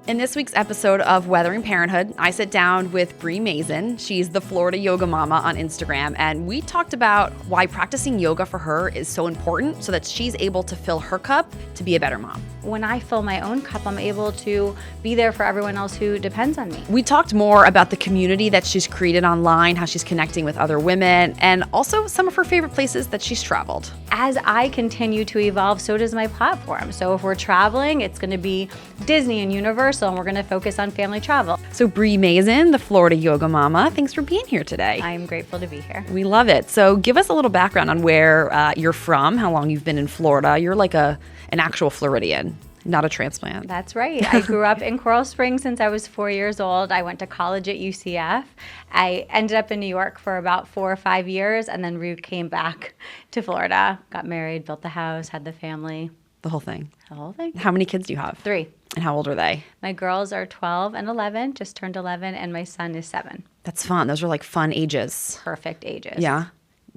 In this week's episode of Weathering Parenthood, I sit down with Brie Mazin. She's the Florida Yoga Mama on Instagram, and we talked about why practicing yoga for her is so important so that she's able to fill her cup to be a better mom. When I fill my own cup, I'm able to be there for everyone else who depends on me. We talked more about the community that she's created online, how she's connecting with other women, and also some of her favorite places that she's traveled. As I continue to evolve, so does my platform. So if we're traveling, it's going to be Disney and Universal, and we're going to focus on family travel. So Brie Mazin, the Florida Yoga Mama, thanks for being here today. I'm grateful to be here. We love it. So give us a little background on where you're from, how long you've been in Florida. You're like an actual Floridian, not a transplant. That's right. I grew up in Coral Springs since I was 4 years old. I went to college at UCF. I ended up in New York for about 4 or 5 years, and then came back to Florida, got married, built the house, had the family. The whole thing. The whole thing. How many kids do you have? 3. And how old are they? My girls are 12 and 11, just turned 11, and my son is 7. That's fun. Those are like fun ages. Perfect ages. Yeah.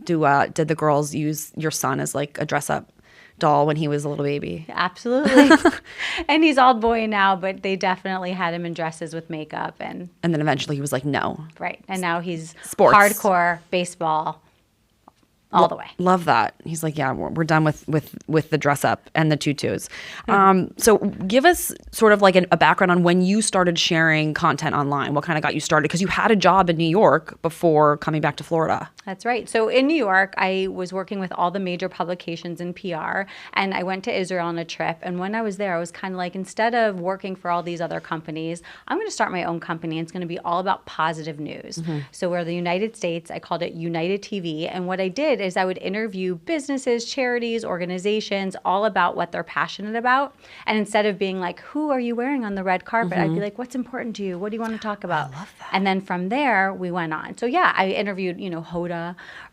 Did the girls use your son as like a dress-up doll when he was a little baby? Absolutely. And he's all boy now, but they definitely had him in dresses with makeup. And then eventually he was like, no. Right. And now he's Sports. Hardcore baseball all the way. Love that. He's like, yeah, we're done with the dress up and the tutus. So give us sort of like a background on when you started sharing content online. What kind of got you started? Because you had a job in New York before coming back to Florida. That's right. So in New York, I was working with all the major publications in PR, and I went to Israel on a trip. And when I was there, I was kind of like, instead of working for all these other companies, I'm going to start my own company. And it's going to be all about positive news. So we're the United States. I called it United TV. And what I did is I would interview businesses, charities, organizations, all about what they're passionate about. And instead of being like, who are you wearing on the red carpet? I'd be like, what's important to you? What do you want to talk about? I love that. And then from there, we went on. So yeah, I interviewed, Hoda,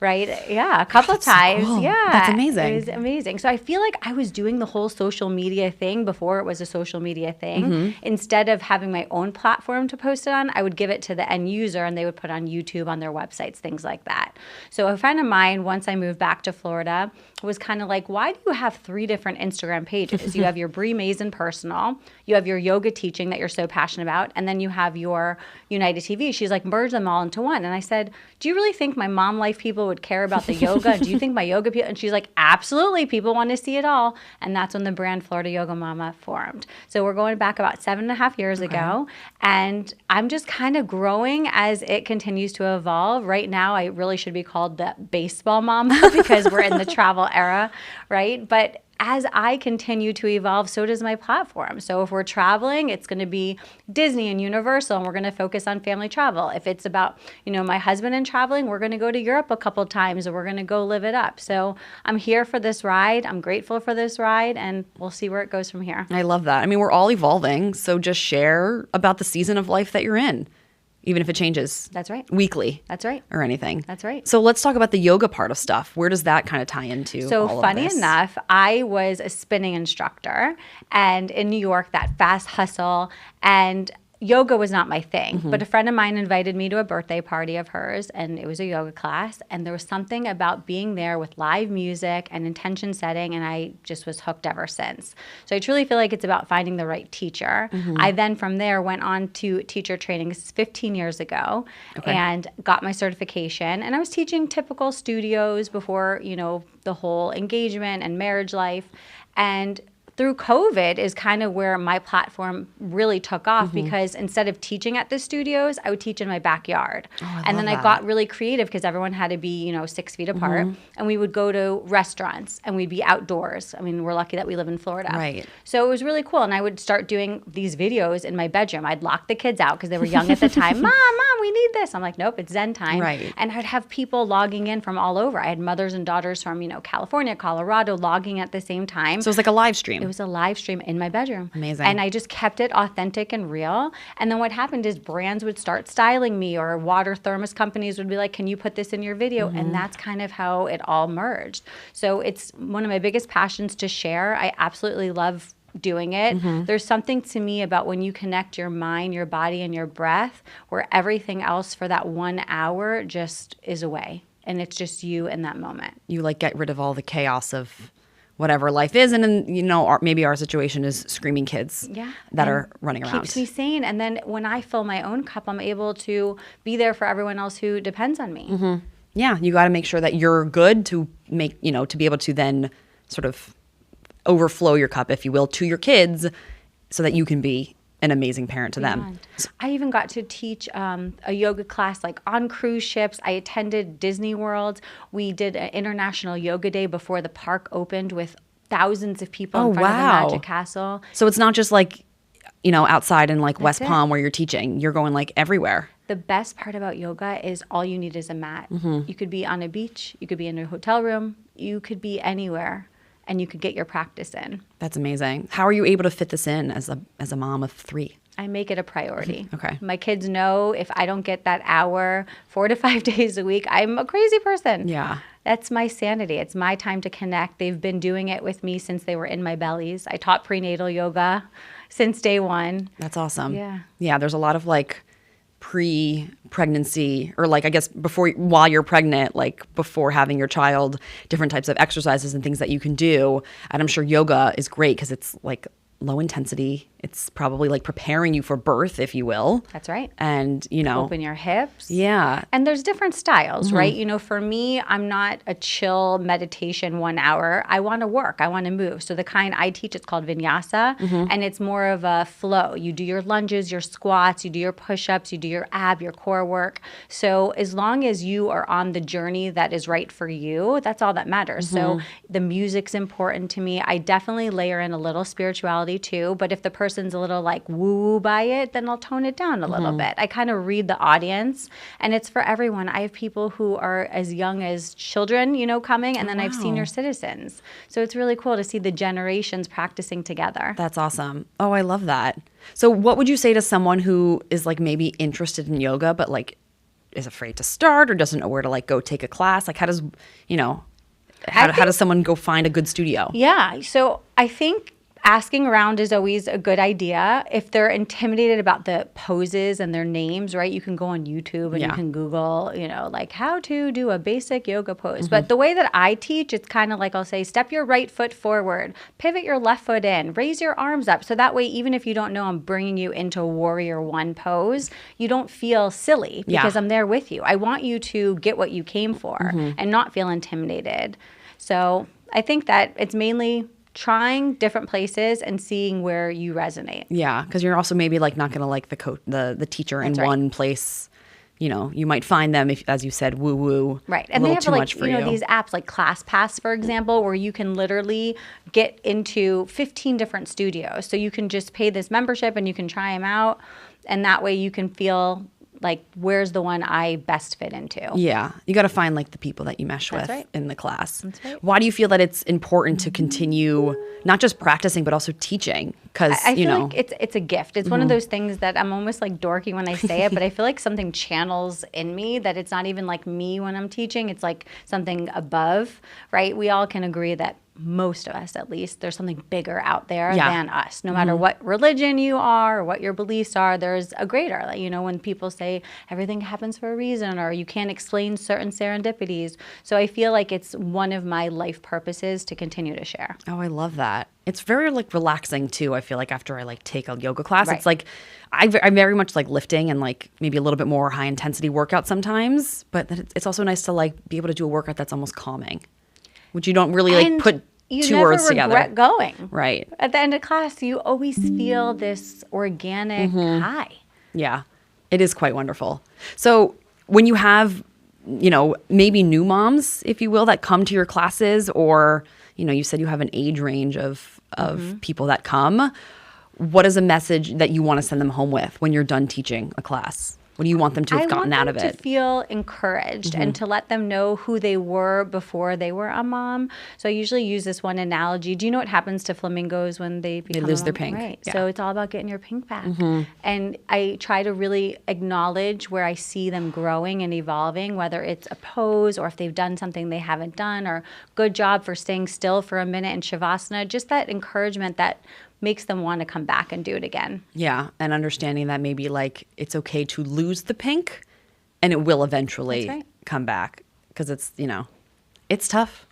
right? Yeah, a couple of times. So cool. Yeah. That's amazing. It was amazing. So I feel like I was doing the whole social media thing before it was a social media thing. Instead of having my own platform to post it on, I would give it to the end user and they would put on YouTube, on their websites, things like that. So a friend of mine, once I moved back to Florida, was kind of like, why do you have 3 different Instagram pages? You have your Brie Mazin personal, you have your yoga teaching that you're so passionate about, and then you have your United TV. She's like, merge them all into one. And I said, do you really think my mom life people would care about the yoga? Do you think my yoga people? And she's like, absolutely. People want to see it all. And that's when the brand Florida Yoga Mama formed. So we're going back about 7.5 years ago. And I'm just kind of growing as it continues to evolve. Right now, I really should be called the baseball mama because we're in the travel era, right? But as I continue to evolve, so does my platform. So if we're traveling, it's going to be Disney and Universal, and we're going to focus on family travel. If it's about, my husband and traveling, we're going to go to Europe a couple of times, and we're going to go live it up. So I'm here for this ride. I'm grateful for this ride, and we'll see where it goes from here. I love that. I mean, we're all evolving, so just share about the season of life that you're in. Even if it changes. That's right. Weekly. That's right. Or anything. That's right. So let's talk about the yoga part of stuff. Where does that kind of tie into So all funny of this? enough, I was a spinning instructor, and in New York, that fast hustle, and yoga was not my thing, but a friend of mine invited me to a birthday party of hers, and it was a yoga class, and there was something about being there with live music and intention setting, and I just was hooked ever since. So I truly feel like it's about finding the right teacher. I then from there went on to teacher training. This is 15 years ago, and got my certification, and I was teaching typical studios before, the whole engagement and marriage life, and through COVID is kind of where my platform really took off because instead of teaching at the studios, I would teach in my backyard. And then I got really creative because everyone had to be, 6 feet apart. And we would go to restaurants and we'd be outdoors. I mean, we're lucky that we live in Florida. Right. So it was really cool. And I would start doing these videos in my bedroom. I'd lock the kids out because they were young at the time. Mom, we need this. I'm like, nope, it's Zen time. Right. And I'd have people logging in from all over. I had mothers and daughters from, California, Colorado logging at the same time. So it was like a live stream. It was a live stream in my bedroom. Amazing. And I just kept it authentic and real. And then what happened is brands would start styling me, or water thermos companies would be like, can you put this in your video? And that's kind of how it all merged. So it's one of my biggest passions to share. I absolutely love doing it. There's something to me about when you connect your mind, your body, and your breath, where everything else for that 1 hour just is away. And it's just you in that moment. You like get rid of all the chaos of whatever life is. And then, maybe our situation is screaming kids that are running around. Keeps me sane. And then when I fill my own cup, I'm able to be there for everyone else who depends on me. Mm-hmm. Yeah, you got to make sure that you're good to make, to be able to then sort of overflow your cup, if you will, to your kids so that you can be an amazing parent to them. I even got to teach a yoga class like on cruise ships. I attended Disney World. We did an international yoga day before the park opened with thousands of people in front of the Magic Castle. So it's not just like, outside in like West Palm where you're teaching. You're going like everywhere. The best part about yoga is all you need is a mat. You could be on a beach. You could be in a hotel room. You could be anywhere. And you could get your practice in. That's amazing. How are you able to fit this in as a mom of 3? I make it a priority. Okay. My kids know if I don't get that hour 4 to 5 days a week, I'm a crazy person. Yeah. That's my sanity. It's my time to connect. They've been doing it with me since they were in my bellies. I taught prenatal yoga since day one. That's awesome. Yeah. Yeah, there's a lot of like pre-pregnancy or like I guess while you're pregnant, like before having your child, different types of exercises and things that you can do. And I'm sure yoga is great because it's like low intensity. It's probably like preparing you for birth, if you will. That's right. And, open your hips. Yeah. And there's different styles, right? For me, I'm not a chill meditation 1 hour. I want to work. I want to move. So the kind I teach, it's called vinyasa, and it's more of a flow. You do your lunges, your squats, you do your push-ups, you do your your core work. So as long as you are on the journey that is right for you, that's all that matters. So the music's important to me. I definitely layer in a little spirituality too, but if the person's a little like woo-woo by it, then I'll tone it down a little bit. I kind of read the audience, and it's for everyone. I have people who are as young as children, coming, and then I have senior citizens. So it's really cool to see the generations practicing together. That's awesome. Oh, I love that. So what would you say to someone who is like maybe interested in yoga, but like is afraid to start or doesn't know where to like go take a class? Like how does, how does someone go find a good studio? Yeah. So I think asking around is always a good idea. If they're intimidated about the poses and their names, right, you can go on YouTube and you can Google, like how to do a basic yoga pose. But the way that I teach, it's kind of like I'll say, step your right foot forward, pivot your left foot in, raise your arms up. So that way, even if you don't know I'm bringing you into Warrior One pose, you don't feel silly because I'm there with you. I want you to get what you came for and not feel intimidated. So I think that it's mainly trying different places and seeing where you resonate. Yeah, because you're also maybe like not going to like the teacher in one place. You might find them, if, as you said, woo-woo. Right. And they have like, these apps like ClassPass, for example, where you can literally get into 15 different studios. So you can just pay this membership and you can try them out. And that way you can feel like, where's the one I best fit into? Yeah. You got to find like the people that you mesh with in the class. That's right. Why do you feel that it's important to continue not just practicing, but also teaching? Because, I feel like it's a gift. It's one of those things that I'm almost like dorky when I say it, but I feel like something channels in me that it's not even like me when I'm teaching. It's like something above, right? We all can agree that most of us, at least, there's something bigger out there than us. No matter what religion you are or what your beliefs are, there's a greater. Like, when people say everything happens for a reason or you can't explain certain serendipities. So I feel like it's one of my life purposes to continue to share. Oh, I love that. It's very like relaxing too. I feel like after I like take a yoga class, it's like I very much like lifting and like maybe a little bit more high intensity workout sometimes. But it's also nice to like be able to do a workout that's almost calming, which you don't really like put two words together. You never regret going. Right. At the end of class, you always feel this organic high. Yeah, it is quite wonderful. So when you have, maybe new moms, if you will, that come to your classes, or, you said you have an age range of people that come, what is a message that you want to send them home with when you're done teaching a class? What do you want them to have gotten out of it? I want them to feel encouraged and to let them know who they were before they were a mom. So I usually use this one analogy. Do you know what happens to flamingos when they lose their pink? Right. Yeah. So it's all about getting your pink back. And I try to really acknowledge where I see them growing and evolving, whether it's a pose or if they've done something they haven't done, or good job for staying still for a minute in Shavasana. Just that encouragement that makes them want to come back and do it again. Yeah, and understanding that maybe like it's okay to lose the pink and it will eventually come back, because it's, it's tough.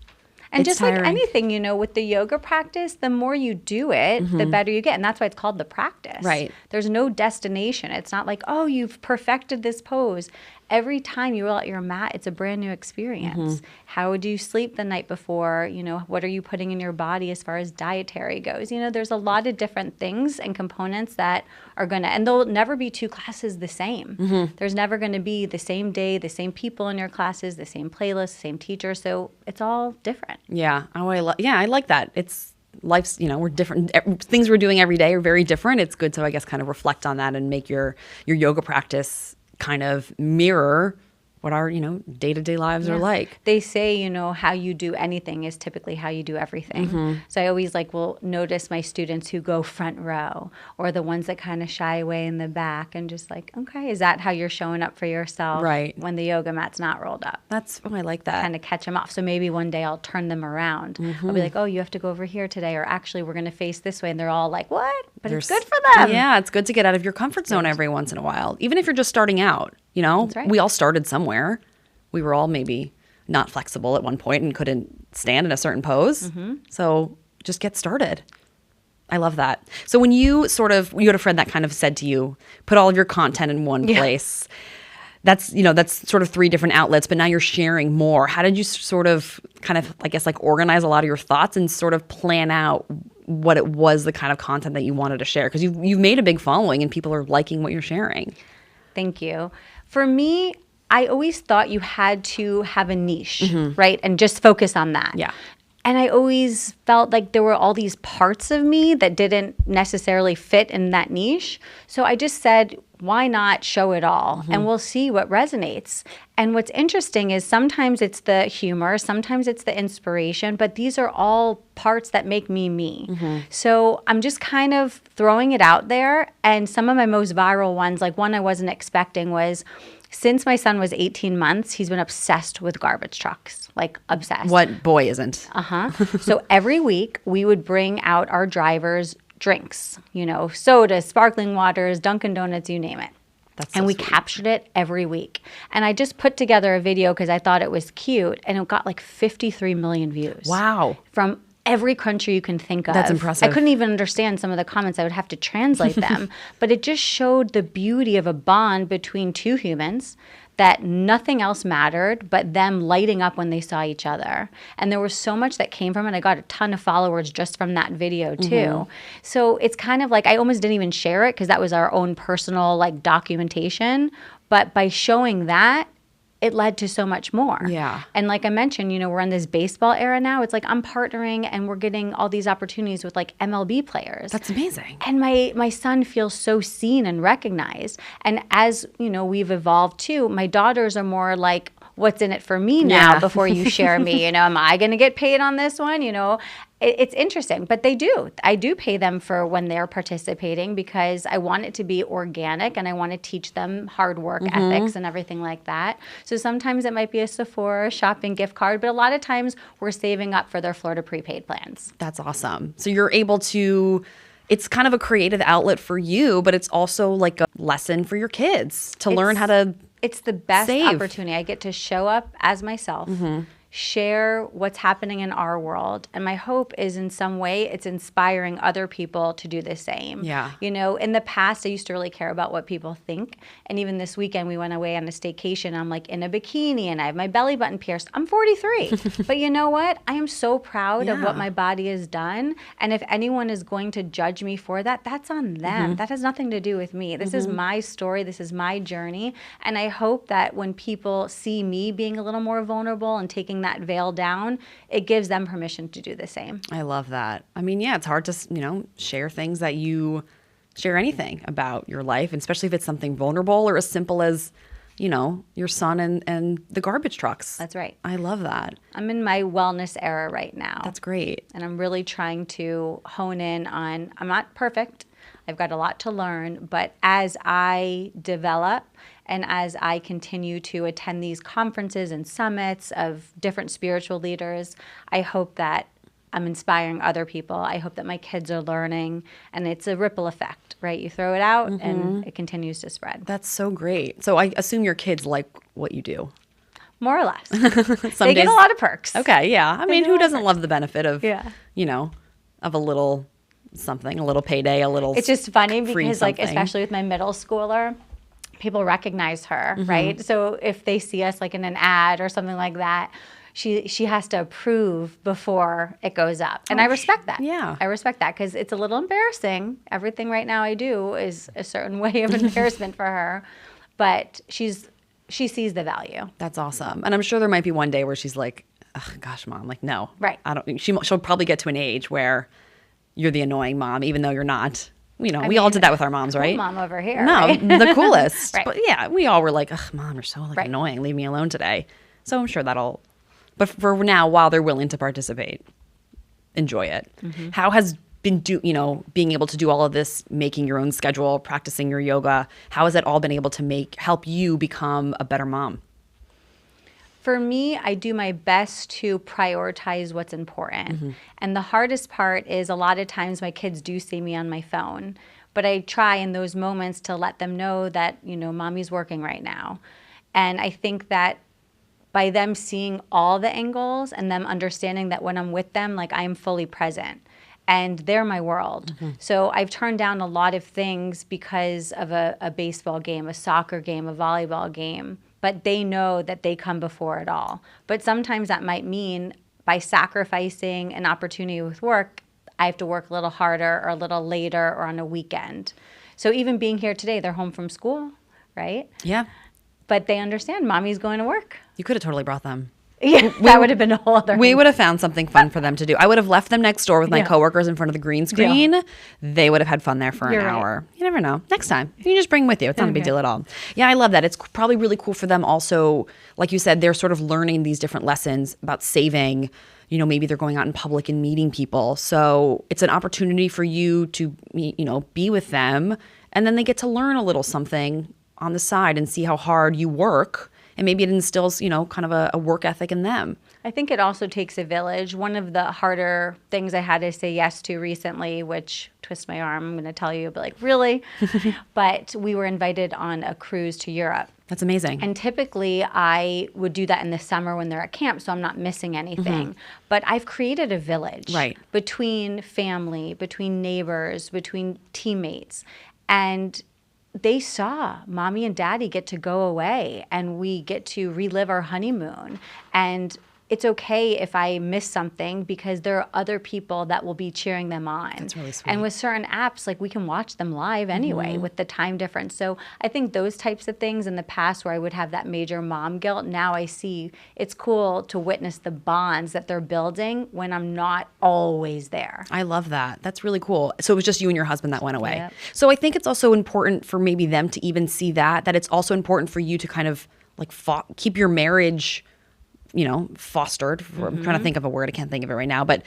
And It's just tiring. like anything, with the yoga practice, the more you do it, the better you get. And that's why it's called the practice. Right. There's no destination. It's not like, oh, you've perfected this pose. Every time you roll out your mat, it's a brand new experience. How do you sleep the night before? What are you putting in your body as far as dietary goes? There's a lot of different things and components that are going to, and there'll never be two classes the same. There's never going to be the same day, the same people in your classes, the same playlist, same teacher. So it's all different. Yeah. Oh, I like that. It's life's, we're different. Things we're doing every day are very different. It's good to, I guess, kind of reflect on that and make your yoga practice kind of mirror what our, day-to-day lives are like. They say, how you do anything is typically how you do everything. So I always will notice my students who go front row or the ones that kind of shy away in the back and just okay, is that how you're showing up for yourself when the yoga mat's not rolled up? I like that. Kind of catch them off. So maybe one day I'll turn them around. I'll be like, oh, you have to go over here today, or actually we're going to face this way. And they're all like, what? But it's good for them. Yeah, it's good to get out of your comfort zone every once in a while, even if you're just starting out. That's right. We all started somewhere. We were all maybe not flexible at one point and couldn't stand in a certain pose. So just get started. I love that. So when you had a friend that kind of said to you, put all of your content in one place. That's sort of 3 different outlets, but now you're sharing more. How did you sort of kind of, I guess, organize a lot of your thoughts and sort of plan out what it was, the kind of content that you wanted to share? Because you've made a big following and people are liking what you're sharing. Thank you. For me, I always thought you had to have a niche, right? And just focus on that. Yeah. And I always felt like there were all these parts of me that didn't necessarily fit in that niche. So I just said, why not show it all? And we'll see what resonates. And what's interesting is sometimes it's the humor, sometimes it's the inspiration, but these are all parts that make me. So I'm just kind of throwing it out there. And some of my most viral ones, like one I wasn't expecting, was since my son was 18 months, he's been obsessed with garbage trucks, obsessed. What boy isn't? So every week we would bring out our drivers drinks, sodas, sparkling waters, Dunkin' Donuts, you name it. And we captured it every week. And I just put together a video because I thought it was cute, and it got 53 million views. Wow. From every country you can think of. That's impressive. I couldn't even understand some of the comments. I would have to translate them. But it just showed the beauty of a bond between two humans, that nothing else mattered but them lighting up when they saw each other. And there was so much that came from it. I got a ton of followers just from that video too. So it's kind of I almost didn't even share it because that was our own personal documentation. But by showing that, it led to so much more. Yeah. And like I mentioned, we're in this baseball era now. It's I'm partnering and we're getting all these opportunities with MLB players. That's amazing. And my son feels so seen and recognized. And as, we've evolved too, my daughters are more what's in it for me now before you share me? Am I going to get paid on this one? It's interesting, but they do. I do pay them for when they're participating because I want it to be organic and I want to teach them hard work ethics and everything like that. So sometimes it might be a Sephora shopping gift card, but a lot of times we're saving up for their Florida prepaid plans. That's awesome. So you're able to, it's kind of a creative outlet for you, but it's also a lesson for your kids to learn how to It's the best save. opportunity. I get to show up as myself, share what's happening in our world. And my hope is in some way it's inspiring other people to do the same. Yeah. In the past, I used to really care about what people think. And even this weekend, we went away on a staycation. I'm in a bikini and I have my belly button pierced. I'm 43. But you know what? I am so proud of what my body has done. And if anyone is going to judge me for that, that's on them. That has nothing to do with me. This is my story. This is my journey. And I hope that when people see me being a little more vulnerable and taking that veil down, it gives them permission to do the same. I love that. I mean, yeah, it's hard to, share things that you share anything about your life, and especially if it's something vulnerable or as simple as, your son and the garbage trucks. That's right. I love that. I'm in my wellness era right now. That's great. And I'm really trying to hone in on, I'm not perfect. I've got a lot to learn, but as I develop and as I continue to attend these conferences and summits of different spiritual leaders, I hope that I'm inspiring other people. I hope that my kids are learning, and it's a ripple effect, right? You throw it out and it continues to spread. That's so great. So I assume your kids like what you do. More or less. Some They get days- a lot of perks. Okay, yeah. I mean, get a who lot of doesn't love the benefit of, Yeah. you know, of a little something, a little payday, a little It's just funny free because, like, something. especially with my middle schooler, people recognize her, Mm-hmm. right? So if they see us like in an ad or something like that, she has to approve before it goes up. And I respect that. yeah. I respect that because it's a little embarrassing. Everything right now I do is a certain way of embarrassment for her. But she sees the value. That's awesome. And I'm sure there might be one day where she's like, oh, gosh, Mom, like, no. Right. I don't. She'll probably get to an age where you're the annoying mom, even though you're not. You know, we all did that with our moms, right? Mom over here. No, right? the coolest. Right. But yeah, we all were like, ugh, Mom, you're so like Right. annoying. Leave me alone today. So I'm sure that'll. But for now, while they're willing to participate, enjoy it. Mm-hmm. How has being able to do all of this, making your own schedule, practicing your yoga, how has that all been able to help you become a better mom? For me, I do my best to prioritize what's important. And the hardest part is a lot of times my kids do see me on my phone, but I try in those moments to let them know that, mommy's working right now. And I think that by them seeing all the angles and them understanding that when I'm with them, like, I'm fully present and they're my world. So I've turned down a lot of things because of a baseball game, a soccer game, a volleyball game. But they know that they come before it all. But sometimes that might mean by sacrificing an opportunity with work, I have to work a little harder or a little later or on a weekend. So even being here today, they're home from school, right? Yeah. But they understand mommy's going to work. You could have totally brought them. Yeah, that would have been a whole other. We would have found something fun for them to do. I would have left them next door with my Yeah. coworkers in front of the green screen. They would have had fun there for You're an right. hour. You never know. Next time. You can just bring them with you. It's not a big deal at all. Yeah, I love that. It's probably really cool for them also. Like you said, they're sort of learning these different lessons about saving. Maybe they're going out in public and meeting people. So it's an opportunity for you to, be with them. And then they get to learn a little something on the side and see how hard you work. And maybe it instills, kind of a work ethic in them. I think it also takes a village. One of the harder things I had to say yes to recently, which twist my arm, I'm going to tell you, but like, really? But we were invited on a cruise to Europe. That's amazing. And typically I would do that in the summer when they're at camp, so I'm not missing anything. But I've created a village between family, between neighbors, between teammates. And they saw mommy and daddy get to go away and we get to relive our honeymoon. And it's okay if I miss something because there are other people that will be cheering them on. That's really sweet. And with certain apps, like, we can watch them live anyway with the time difference. So I think those types of things in the past where I would have that major mom guilt, now I see it's cool to witness the bonds that they're building when I'm not always there. I love that. That's really cool. So it was just you and your husband that went away. Yep. So I think it's also important for maybe them to even see that it's also important for you to kind of like keep your marriage, fostered. I'm trying to think of a word. I can't think of it right now. But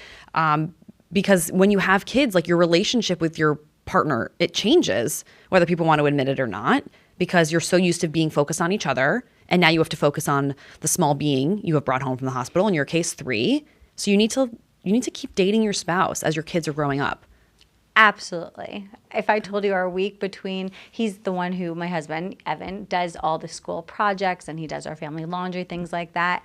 because when you have kids, like, your relationship with your partner, it changes whether people want to admit it or not, because you're so used to being focused on each other. And now you have to focus on the small being you have brought home from the hospital, in your case, 3. So you need to keep dating your spouse as your kids are growing up. Absolutely. If I told you our week he's the one who, my husband, Evan, does all the school projects and he does our family laundry, things like that.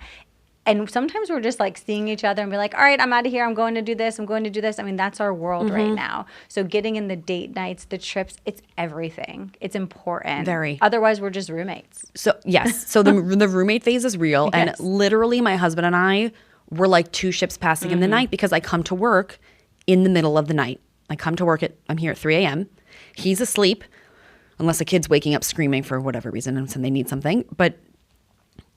And sometimes we're just like seeing each other and be like, all right, I'm out of here. I'm going to do this. I'm going to do this. I mean, that's our world right now. So getting in the date nights, the trips, it's everything. It's important. Very. Otherwise, we're just roommates. So yes. So the roommate phase is real. Yes. And literally my husband and I were like 2 ships passing in the night, because I come to work in the middle of the night. I come to work I'm here at 3 a.m. He's asleep, unless a kid's waking up screaming for whatever reason and they need something. But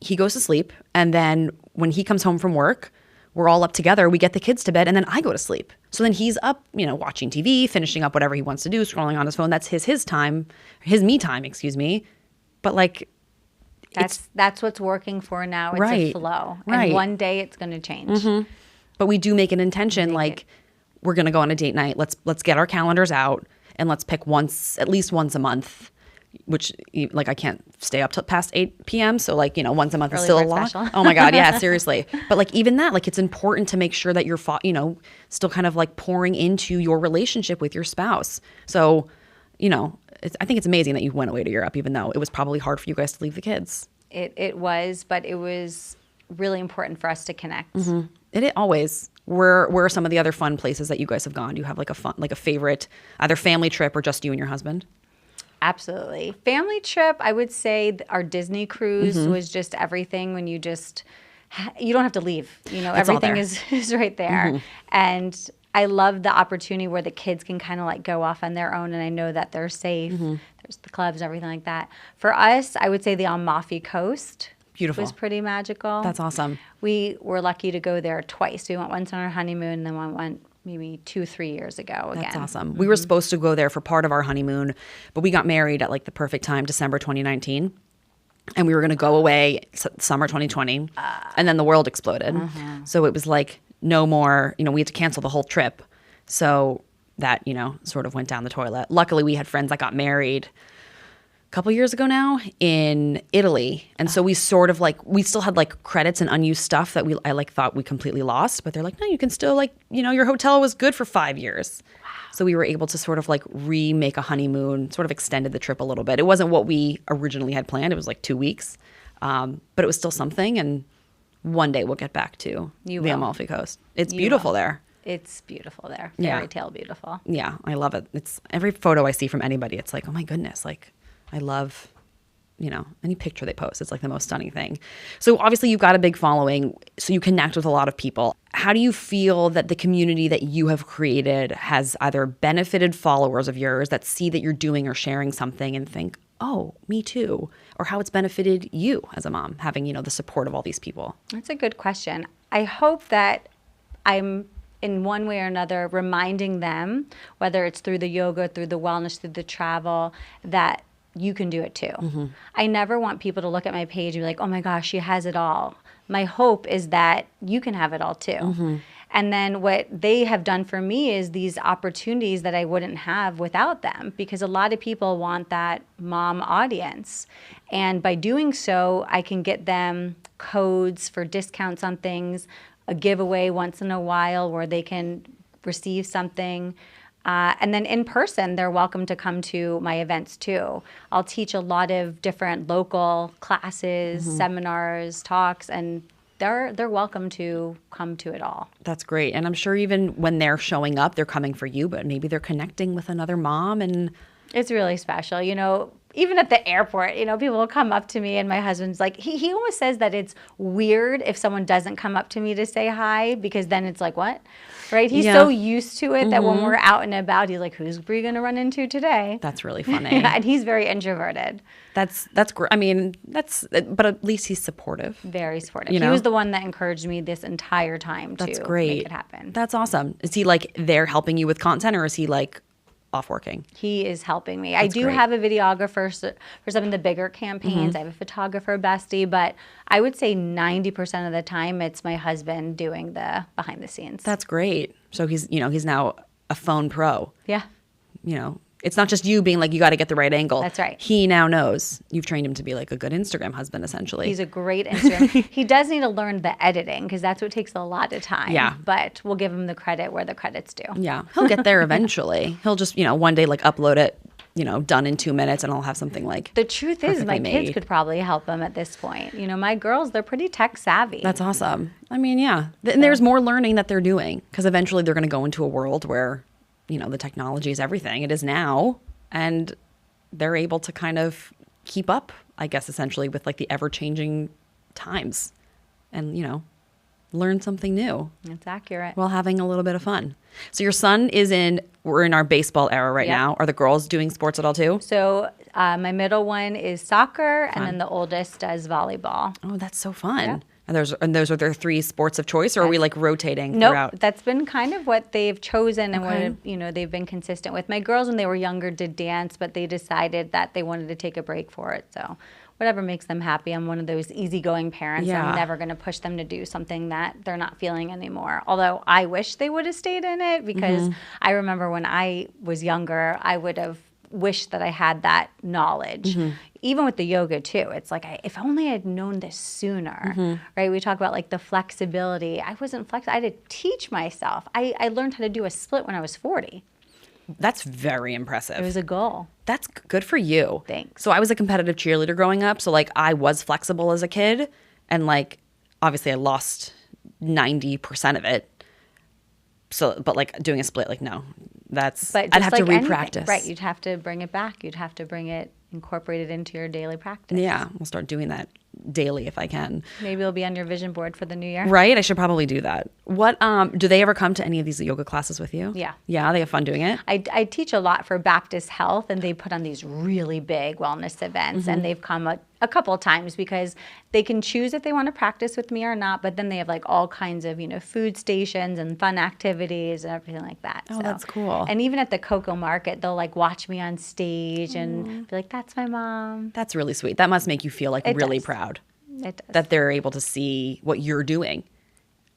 he goes to sleep, and then when he comes home from work, we're all up together. We get the kids to bed, and then I go to sleep. So then he's up, watching TV, finishing up whatever he wants to do, scrolling on his phone. That's his time, his me time, excuse me. But like, That's what's working for now. It's Right. a flow. Right. And one day it's going to change. but we do make an intention, we're going to go on a date night. Let's get our calendars out, and let's pick at least once a month, which, like, I can't stay up till past 8 p.m. So like, once a month is Early still a bird lot. special. Oh my God. Yeah, seriously. But like, even that, like, it's important to make sure that you're, still kind of like pouring into your relationship with your spouse. So, I think it's amazing that you went away to Europe, even though it was probably hard for you guys to leave the kids. It was, but it was really important for us to connect. It always. Where are some of the other fun places that you guys have gone? Do you have like a favorite, either family trip or just you and your husband? Absolutely. Family trip, I would say our Disney cruise was just everything when you don't have to leave. Everything is right there. And I love the opportunity where the kids can kind of like go off on their own, and I know that they're safe. There's the clubs and everything like that. For us, I would say the Amalfi Coast. Beautiful. Was pretty magical. That's awesome. We were lucky to go there twice. We went once on our honeymoon, and then we went maybe 2-3 years ago again. That's awesome. We were supposed to go there for part of our honeymoon, but we got married at like the perfect time, December 2019. And we were going to go away summer 2020, and then the world exploded. So it was like no more, we had to cancel the whole trip. So that, sort of went down the toilet. Luckily, we had friends that got married couple years ago now in Italy, and so we sort of like, we still had like credits and unused stuff that I like thought we completely lost, but they're like, no, you can still like, your hotel was good for 5 years. Wow. So we were able to sort of like remake a honeymoon, sort of extended the trip a little bit. It wasn't what we originally had planned. It was like 2 weeks, but it was still something, and one day we'll get back to the Amalfi Coast. It's beautiful there. It's beautiful there. Fairy tale beautiful. Yeah, I love it. It's every photo I see from anybody, it's like, oh my goodness, like I love, any picture they post. It's like the most stunning thing. So obviously you've got a big following, so you connect with a lot of people. How do you feel that the community that you have created has either benefited followers of yours that see that you're doing or sharing something and think, oh, me too, or how it's benefited you as a mom, having, the support of all these people? That's a good question. I hope that I'm in one way or another reminding them, whether it's through the yoga, through the wellness, through the travel, that you can do it too. I never want people to look at my page and be like, oh my gosh, she has it all. My hope is that you can have it all too. And then what they have done for me is these opportunities that I wouldn't have without them, because a lot of people want that mom audience. And by doing so, I can get them codes for discounts on things, a giveaway once in a while where they can receive something. And then in person, they're welcome to come to my events too. I'll teach a lot of different local classes, seminars, talks, and they're welcome to come to it all. That's great. And I'm sure even when they're showing up, they're coming for you, but maybe they're connecting with another mom. And it's really special. Even at the airport, people will come up to me, and my husband's like, he almost says that it's weird if someone doesn't come up to me to say hi, because then it's like, what? Right? He's so used to it that when we're out and about, he's like, who's Brie going to run into today? That's really funny. And he's very introverted. That's great. I mean, but at least he's supportive. Very supportive. He was the one that encouraged me this entire time to make it happen. That's awesome. Is he like there helping you with content, or is he like off working? He is helping me. I do have a videographer for some of the bigger campaigns. I have a photographer bestie, but I would say 90% of the time it's my husband doing the behind the scenes. That's great. So he's now a phone pro. Yeah. It's not just you being like, you got to get the right angle. That's right. He now knows. You've trained him to be like a good Instagram husband, essentially. He's a great Instagram. He does need to learn the editing, because that's what takes a lot of time. Yeah. But we'll give him the credit where the credit's due. Yeah. He'll get there eventually. He'll just, one day like upload it, done in 2 minutes, and I'll have something like the truth is my kids could probably help him at this point. My girls, they're pretty tech savvy. That's awesome. I mean, yeah. And there's more learning that they're doing, because eventually they're going to go into a world where the technology is everything. It is now. And they're able to kind of keep up, I guess, essentially with like the ever-changing times and, learn something new. That's accurate. While having a little bit of fun. So your son we're in our baseball era right now. Are the girls doing sports at all too? So my middle one is soccer, and then the oldest does volleyball. Oh, that's so fun. Yeah. And those are their 3 sports of choice, or are we like rotating throughout? Nope, that's been kind of what they've chosen and what they've been consistent with. My girls, when they were younger, did dance, but they decided that they wanted to take a break for it. So whatever makes them happy. I'm one of those easygoing parents. Yeah. I'm never going to push them to do something that they're not feeling anymore. Although I wish they would have stayed in it, because I remember when I was younger, I would have wished that I had that knowledge. Even with the yoga too, it's like, if only I'd known this sooner, right? We talk about like the flexibility. I wasn't flexible. I had to teach myself. I learned how to do a split when I was 40. That's very impressive. It was a goal. That's good for you. Thanks. So I was a competitive cheerleader growing up. So like I was flexible as a kid, and like obviously I lost 90% of it. So, but like doing a split, like no, I'd have to re-practice. Right. You'd have to bring it back. You'd have to bring it, incorporate it into your daily practice. Yeah. We'll start doing that daily if I can. Maybe it'll be on your vision board for the new year. Right? I should probably do that. What do they ever come to any of these yoga classes with you? Yeah. Yeah, they have fun doing it? I teach a lot for Baptist Health, and they put on these really big wellness events, and they've come a couple of times because they can choose if they want to practice with me or not, but then they have like all kinds of, food stations and fun activities and everything like that. Oh, that's cool. And even at the Cocoa Market, they'll like watch me on stage and be like, that's my mom. That's really sweet. That must make you feel like really proud. It does. That they're able to see what you're doing.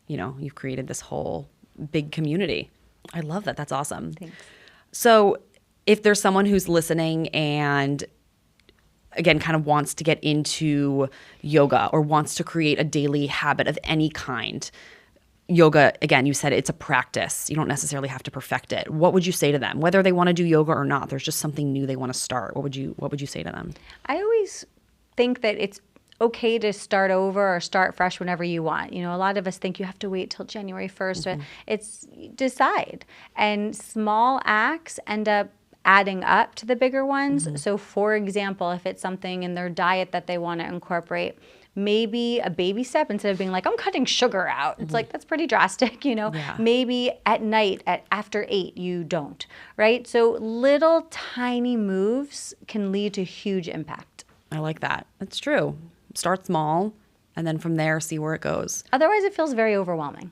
You've created this whole big community. I love that. That's awesome. Thanks. So if there's someone who's listening and again kind of wants to get into yoga or wants to create a daily habit of any kind, yoga, again, you said it's a practice. You don't necessarily have to perfect it. What would you say to them? Whether they want to do yoga or not, there's just something new they want to start. What would you say to them? I always think that it's okay to start over or start fresh whenever you want. A lot of us think you have to wait till January 1st. It's decide. And small acts end up adding up to the bigger ones. So for example, if it's something in their diet that they want to incorporate, maybe a baby step instead of being like, I'm cutting sugar out. It's like, that's pretty drastic, Yeah. Maybe at night after 8, you don't, right? So little tiny moves can lead to huge impact. I like that. That's true. Start small and then from there see where it goes. Otherwise, it feels very overwhelming.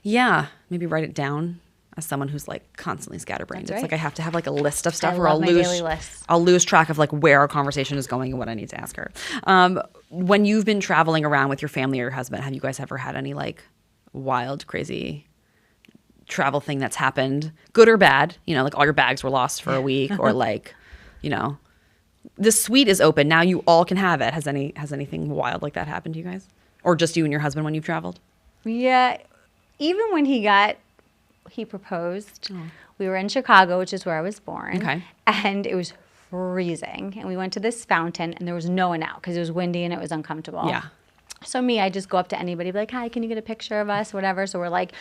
Yeah. Maybe write it down as someone who's like constantly scatterbrained. That's It's right. like I have to have like a list of stuff I or love my daily lists. I'll lose track of like where our conversation is going and what I need to ask her. When you've been traveling around with your family or your husband, have you guys ever had any like wild, crazy travel thing that's happened, good or bad? Like all your bags were lost for a week or like, the suite is open. Now you all can have it. Has anything wild like that happened to you guys? Or just you and your husband when you've traveled? Yeah. Even when he proposed, we were in Chicago, which is where I was born. Okay. And it was freezing. And we went to this fountain, and there was no one out because it was windy and it was uncomfortable. Yeah. So I just go up to anybody, be like, hi, can you get a picture of us, whatever. So we're like,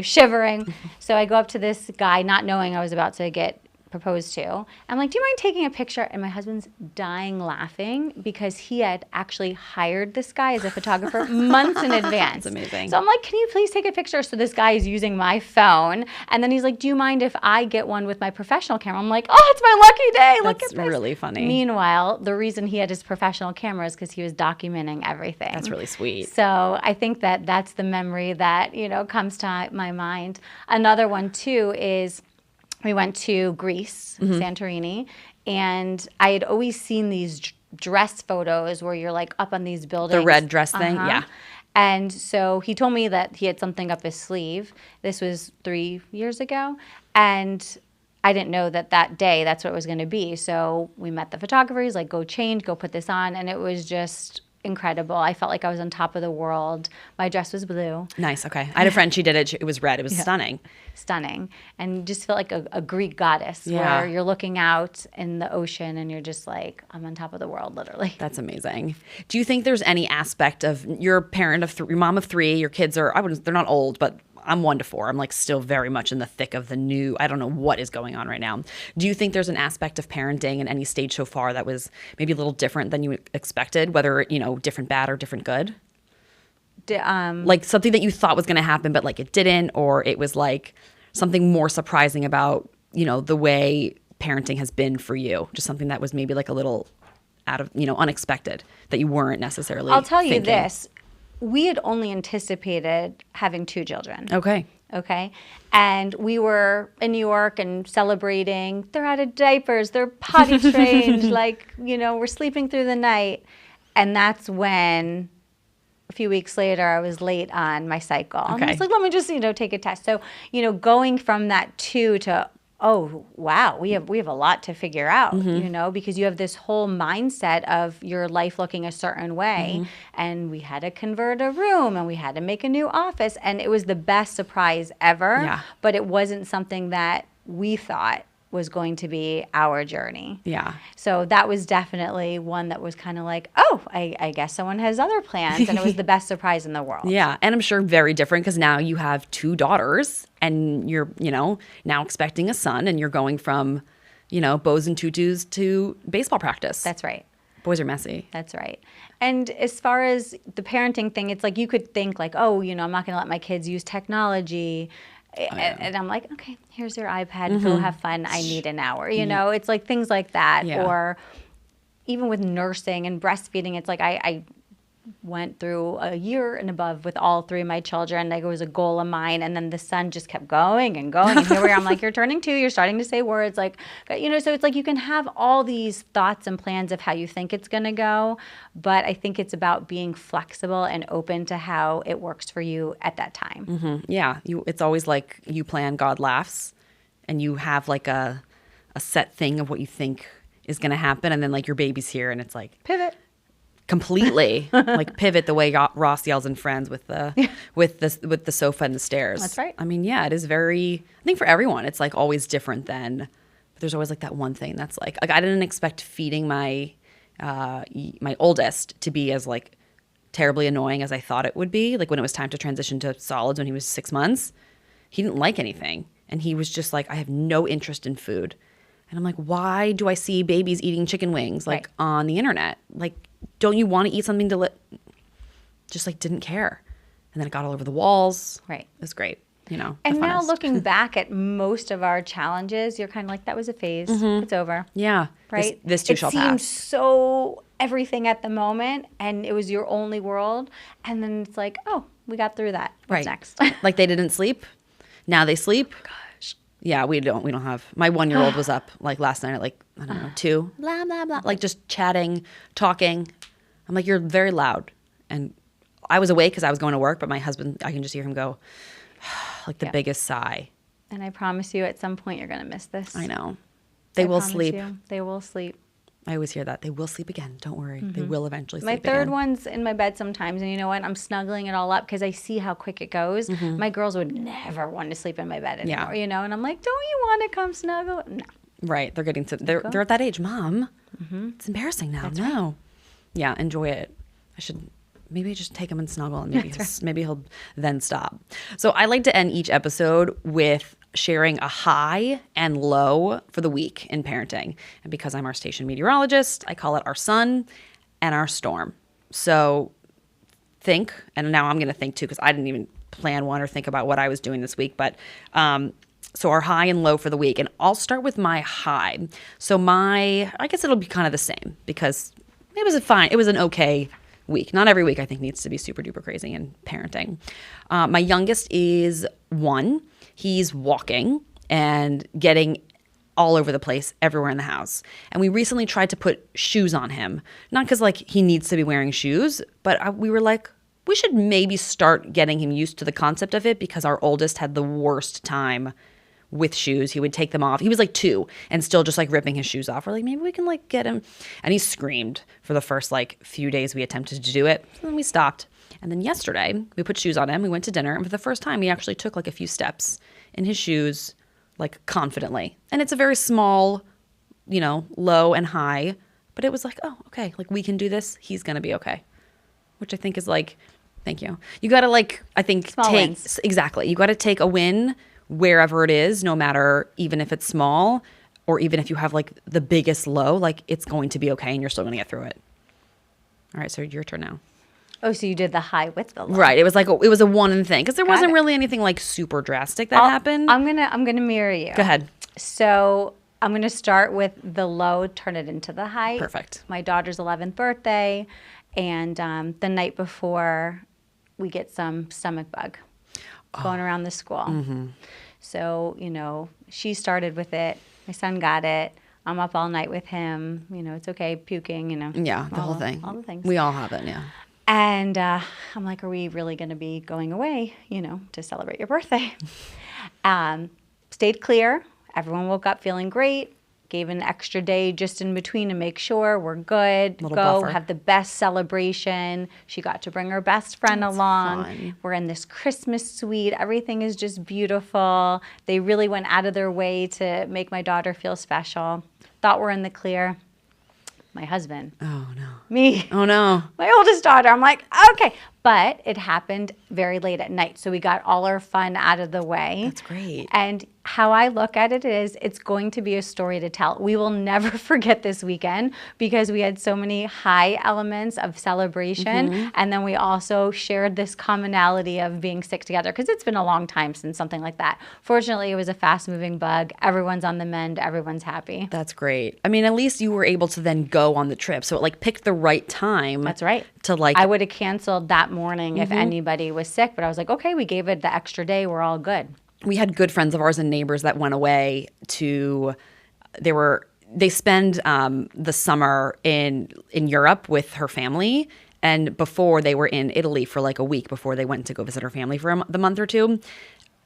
shivering. So I go up to this guy, not knowing I was about to get proposed to. I'm like, do you mind taking a picture? And my husband's dying laughing because he had actually hired this guy as a photographer months in advance. That's amazing. So I'm like, can you please take a picture? So this guy is using my phone. And then he's like, do you mind if I get one with my professional camera? I'm like, oh, it's my lucky day. Look at this. That's really funny. Meanwhile, the reason he had his professional camera is because he was documenting everything. That's really sweet. So I think that's the memory that, comes to my mind. Another one, too, is we went to Greece, Santorini, and I had always seen these dress photos where you're like up on these buildings. The red dress thing, yeah. And so he told me that he had something up his sleeve. This was 3 years ago. And I didn't know that day that's what it was going to be. So we met the photographer. He's like, go change, go put this on. And it was just incredible. I felt like I was on top of the world. My dress was blue. Nice. Okay. I had a friend, she did it. It was red. It was stunning. Stunning. And just felt like a Greek goddess Yeah. where you're looking out in the ocean and you're just like, I'm on top of the world, literally. That's amazing. Do you think there's any aspect of you're a parent of your mom of 3, your kids are, they're not old, but I'm 1 to 4. I'm like still very much in the thick of the new, I don't know what is going on right now. Do you think there's an aspect of parenting in any stage so far that was maybe a little different than you expected, whether, different bad or different good? Like something that you thought was going to happen, but like it didn't, or it was like something more surprising about, the way parenting has been for you, just something that was maybe like a little out of, unexpected that you weren't necessarily I'll tell you thinking. this. We had only anticipated having 2 children. Okay. And we were in New York and celebrating. They're out of diapers. They're potty trained. We're sleeping through the night. And that's when a few weeks later, I was late on my cycle. Okay. And I was like, let me just, take a test. So, going from that 2 to, oh, wow, we have a lot to figure out, because you have this whole mindset of your life looking a certain way. And we had to convert a room and we had to make a new office. And it was the best surprise ever. Yeah. But it wasn't something that we thought was going to be our journey. Yeah. So that was definitely one that was kind of like, oh, I guess someone has other plans. And it was the best surprise in the world. Yeah. And I'm sure very different because now you have 2 daughters and you're, now expecting a son and you're going from, bows and tutus to baseball practice. That's right. Boys are messy. That's right. And as far as the parenting thing, it's like you could think like, oh, I'm not going to let my kids use technology. And I'm like, okay, here's your iPad. Go have fun. I need an hour. It's like things like that. Yeah. Or even with nursing and breastfeeding, it's like I went through a year and above with all 3 of my children. Like it was a goal of mine. And then the son just kept going and going. And here we are. I'm like, you're turning 2. You're starting to say words. Like, so it's like you can have all these thoughts and plans of how you think it's going to go. But I think it's about being flexible and open to how it works for you at that time. Mm-hmm. Yeah. It's always like you plan, God laughs. And you have like a set thing of what you think is going to happen. And then like your baby's here and it's like Pivot. Completely like pivot the way Ross yells in Friends with the with the sofa and the stairs. That's right. I mean, yeah, it is very. I think for everyone, it's like always different. But there's always like that one thing that's like I didn't expect feeding my oldest to be as like terribly annoying as I thought it would be. Like when it was time to transition to solids when he was 6 months, he didn't like anything, and he was just like, I have no interest in food. And I'm like, why do I see babies eating chicken wings like on the internet? Like, don't you want to eat something just like didn't care. And then it got all over the walls. Right. It was great. And now looking back at most of our challenges, you're kind of like, that was a phase. It's over. Yeah. Right. This too shall pass. It seemed so everything at the moment and it was your only world. And then it's like, oh, we got through that. What's next? Like they didn't sleep. Now they sleep. Gosh. Yeah, we don't have. My 1-year-old was up like last night at like, I don't know, 2. Blah, blah, blah. Like just chatting, talking. I'm like, you're very loud. And I was awake because I was going to work, but my husband, I can just hear him go like the biggest sigh. And I promise you at some point you're going to miss this. I know. They will sleep. They will sleep. I always hear that. They will sleep again. Don't worry. They will eventually sleep My again. third one's in my bed sometimes, and you know what? I'm snuggling it all up because I see how quick it goes. My girls would never want to sleep in my bed anymore, and I'm like, don't you want to come snuggle? No. Right. They're getting to, they're at that age. Mom, it's embarrassing now. That's no. Right. Yeah, enjoy it. I should maybe just take him and snuggle, and maybe he'll then stop. So I like to end each episode with sharing a high and low for the week in parenting. And because I'm our station meteorologist, I call it our sun and our storm. So think, and now I'm going to think too, because I didn't even plan one or think about what I was doing this week. But so our high and low for the week. And I'll start with my high. So I guess it'll be kind of the same because it was it was an okay week. Not every week I think needs to be super duper crazy in parenting. My youngest is 1. He's walking and getting all over the place, everywhere in the house. And we recently tried to put shoes on him. Not because like he needs to be wearing shoes, but we were like, we should maybe start getting him used to the concept of it because our oldest had the worst time with shoes. He would take them off. He was like 2 and still just like ripping his shoes off. We're like, maybe we can like get him. And he screamed for the first like few days we attempted to do it. And then we stopped. And then yesterday we put shoes on him. We went to dinner. And for the first time, he actually took like a few steps in his shoes, like confidently. And it's a very small, low and high. But it was like, oh, okay. Like we can do this. He's going to be okay. Which I think is like, thank you. You got to like, I think small wins. Exactly. You got to take a win wherever it is, no matter even if it's small or even if you have like the biggest low, like it's going to be okay and you're still going to get through it. All right, so your turn now. Oh, so you did the high with the low. Right. It was like it was a one thing because there wasn't really anything like super drastic that happened. I'm gonna mirror you. Go ahead. So I'm gonna start with the low, turn it into the high. Perfect. My daughter's 11th birthday, and the night before, we get some stomach bug going around the school. Mm-hmm. So she started with it. My son got it. I'm up all night with him. It's okay, puking. Yeah, the whole thing. All the things. We all have it. Yeah. And I'm like, are we really going to be going away, to celebrate your birthday? Stayed clear. Everyone woke up feeling great. Gave an extra day just in between to make sure we're good. Little Go buffer. have the best celebration. She got to bring her best friend along. fun. We're in this Christmas suite. Everything is just beautiful. They really went out of their way to make my daughter feel special. Thought we're in the clear. My husband. Oh, no. Me. Oh, no. My oldest daughter. I'm like, okay. But it happened very late at night. So we got all our fun out of the way. That's great. And how I look at it is it's going to be a story to tell. We will never forget this weekend because we had so many high elements of celebration. And then we also shared this commonality of being sick together because it's been a long time since something like that. Fortunately, it was a fast-moving bug. Everyone's on the mend. Everyone's happy. That's great. I mean, at least you were able to then go on the trip. So it like picked the right time. That's right. To like. I would have canceled that morning if anybody was sick, but I was like, okay, we gave it the extra day. We're all good. We had good friends of ours and neighbors that went away they spend the summer in Europe with her family. And before they were in Italy for like a week before they went to go visit her family for the month or two.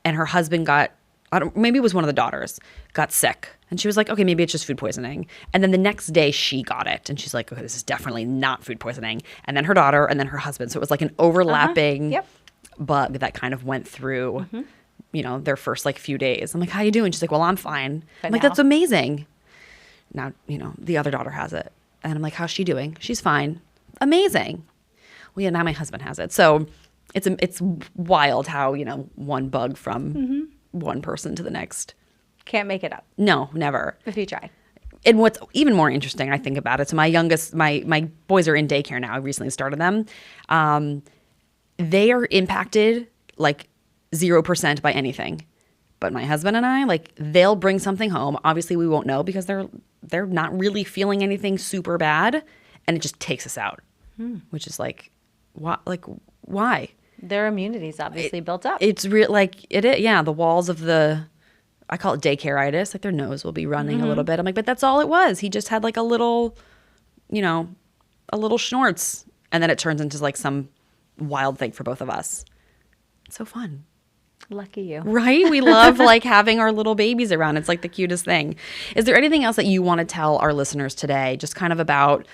And her husband maybe it was one of the daughters, got sick. And she was like, okay, maybe it's just food poisoning. And then the next day she got it. And she's like, okay, this is definitely not food poisoning. And then her daughter and then her husband. So it was like an overlapping bug that kind of went through, their first like few days. I'm like, how you doing? She's like, well, I'm fine. I'm like, that's amazing. Now, the other daughter has it. And I'm like, how's she doing? She's fine. Amazing. Well, yeah, now my husband has it. So it's wild how, one bug from one person to the next. Can't make it up. No, never. If you try. And what's even more interesting, I think about it, so my boys are in daycare now. I recently started them. They are impacted like 0% by anything. But my husband and I, like, they'll bring something home. Obviously, we won't know because they're not really feeling anything super bad, and it just takes us out, which is like, why? Their immunity's obviously built up. It's real, like it is. Yeah, the walls of I call it daycare-itis. Like their nose will be running a little bit. I'm like, but that's all it was. He just had like a little schnorts, and then it turns into like some wild thing for both of us. It's so fun. Lucky you. Right? We love like having our little babies around. It's like the cutest thing. Is there anything else that you want to tell our listeners today? Just kind of about,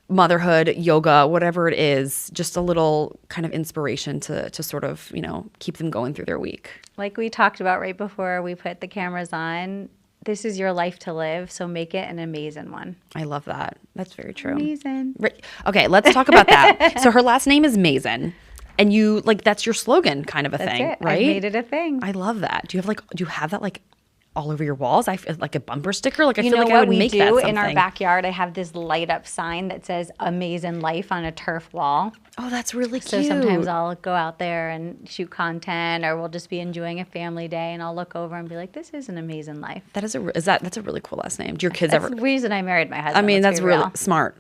motherhood, yoga, whatever it is, just a little kind of inspiration to sort of, keep them going through their week. Like we talked about right before we put the cameras on, this is your life to live, so make it an amazing one. I love that. That's very true. Amazing. Right. Okay, let's talk about that. So her last name is Mazin. And you that's your slogan kind of a thing, That's it. right? I made it a thing. I love that. Do you have that like all over your walls? I feel like a bumper sticker. Like I You feel know like what I would we make do that something. in our backyard? I have this light up sign that says "Amazing Life" on a turf wall. Oh, that's really cute. So sometimes I'll go out there and shoot content, or we'll just be enjoying a family day, and I'll look over and be like, "This is an amazing life." That's a really cool last name. Do your kids That's ever? the reason I married my husband. I mean, let's that's be really real. smart.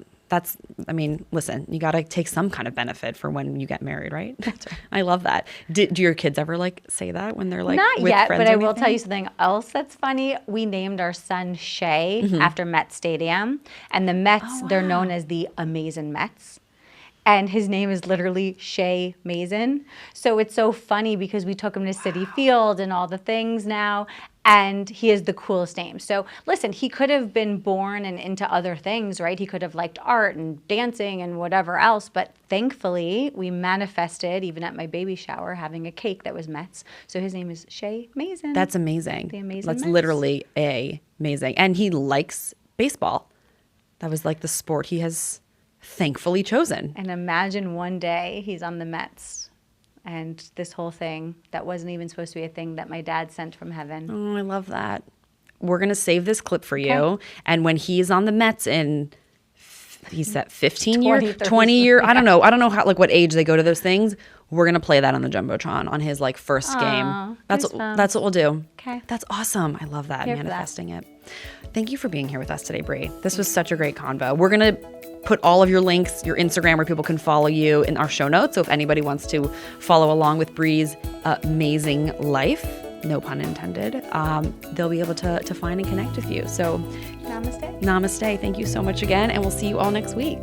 Listen, you got to take some kind of benefit for when you get married, right? That's right. I love that. Do your kids ever like say that when they're like Not with yet, friends but or I will anything? tell you something else that's funny. We named our son Shea after Met Stadium, and the Mets, they're known as the Amazing Mets. And his name is literally Shea Mazin. So it's so funny because we took him to Citi Field and all the things now, and he has the coolest name. So listen, he could have been born and into other things, right? He could have liked art and dancing and whatever else, but thankfully we manifested, even at my baby shower, having a cake that was Mets. So his name is Shea Mazin. That's amazing. The Amazing That's Mets. literally amazing. And he likes baseball. That was like the sport he has thankfully chosen. And imagine one day he's on the Mets and this whole thing that wasn't even supposed to be a thing that my dad sent from heaven. Oh, I love that. We're going to save this clip for you. And when he's on the Mets in, he's at 15 year, 20 year, I don't know how, like what age they go to those things. We're going to play that on the Jumbotron on his like first game. That's what we'll do. Okay. That's awesome. I love that. Here for that. Manifesting it. Thank you for being here with us today, Brie. This was such a great convo. We're going to put all of your links, your Instagram where people can follow you in our show notes. So if anybody wants to follow along with Brie's amazing life, no pun intended, they'll be able to find and connect with you. So Namaste. namaste. Thank you so much again. And we'll see you all next week.